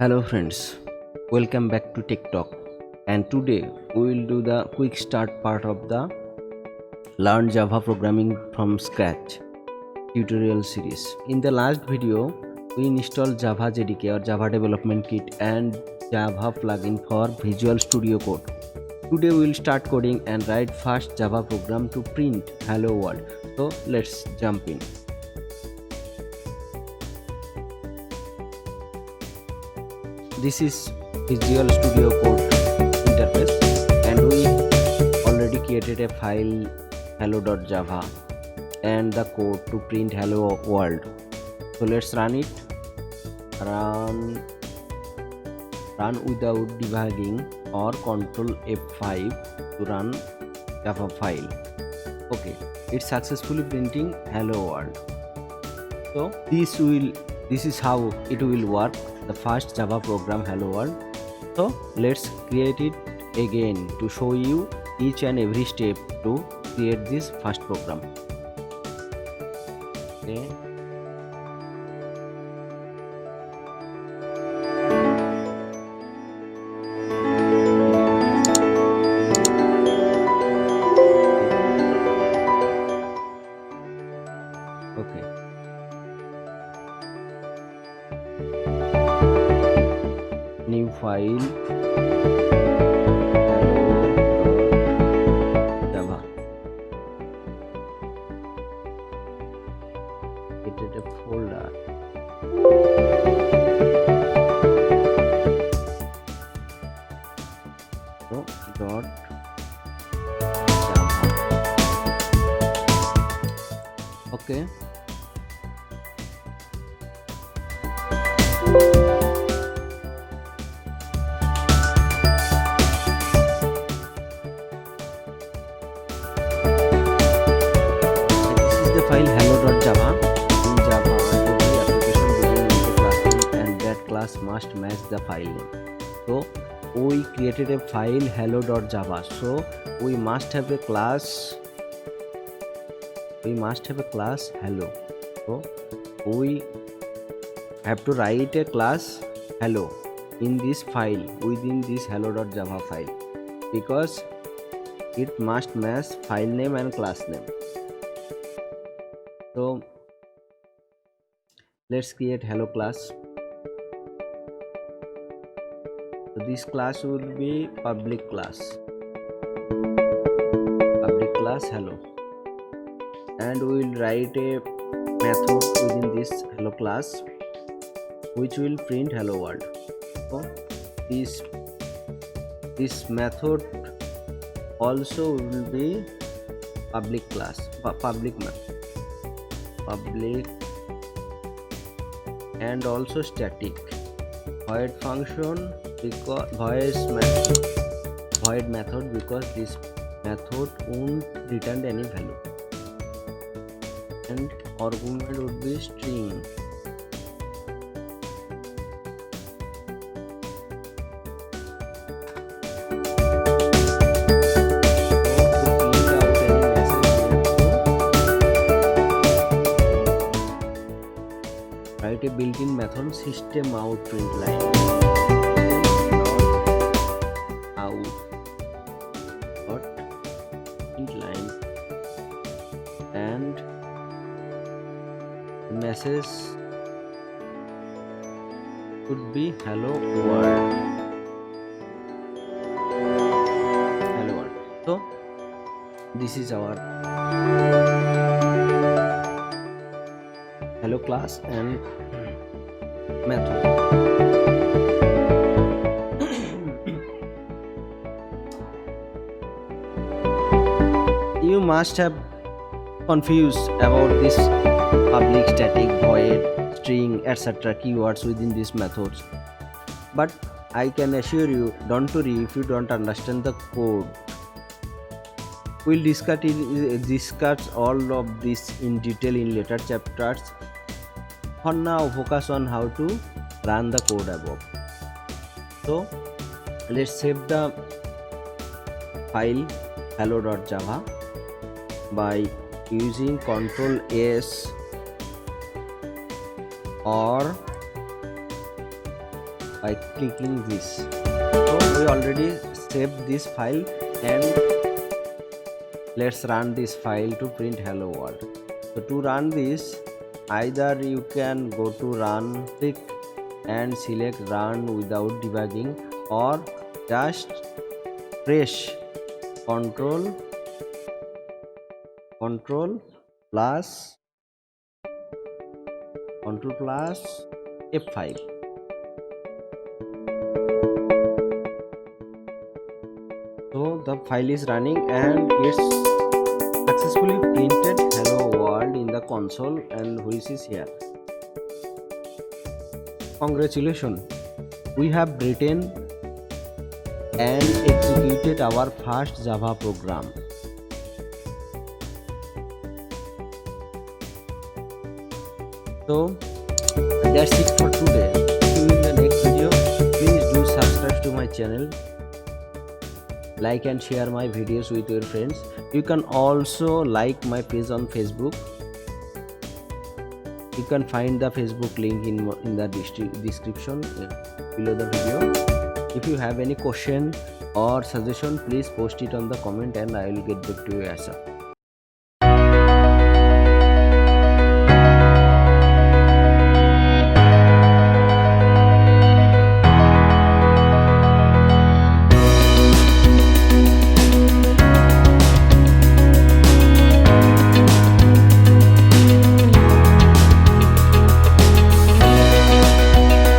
Hello friends, welcome back to TikTok, and today we will do the quick start part of the Learn Java Programming from Scratch tutorial series. In the last video, we installed Java JDK or Java Development Kit and Java plugin for Visual Studio Code. Today we will start coding and write fast Java program to print Hello World. So let's jump in. This is Visual Studio Code interface, and we already created a file hello.java and the code to print hello world. So let's run it. Run without debugging or Control F5 to run Java file. Okay, it's successfully printing hello world. So this is how it will work, the first Java program hello world. So let's create it again to show you each and every step to create this first program. Okay. New file hello.java. Created a folder. So dot java. Okay. The file hello.java. In Java, every application begins with a class name, and that class must match the file name. So we created a file hello.java. So we must have a class. Hello. So we have to write a class hello in this file within this hello.java file, because it must match file name and class name. So let's create hello class. So this class will be public class hello, and we will write a method within this hello class which will print hello world. So this method also will be public and also static void function, because void method, because this method won't return any value, and argument would be string. Write a built-in method system out print line out print line, and the message could be hello world. So this is our hello class and method. You must have confused about this public, static, void, string, etc. keywords within these methods, but I can assure you, don't worry if you don't understand the code. We'll discuss all of this in detail in later chapters. For now, focus on how to run the code above. So let's save the file hello.java by using Ctrl S or by clicking this. So we already saved this file, and let's run this file to print hello world. So to run this, either you can go to run, click and select run without debugging, or just press control plus F5. So the file is running and it's successfully printed hello world in the console, and which is here. Congratulations, we have written and executed our first Java program. So that's it for today. See you in the next video. Please do subscribe to my channel, like and share my videos with your friends. You can also like my page on Facebook. You can find the Facebook link in the description below the video. If you have any question or suggestion, please post it on the comment and I will get back to you ASAP.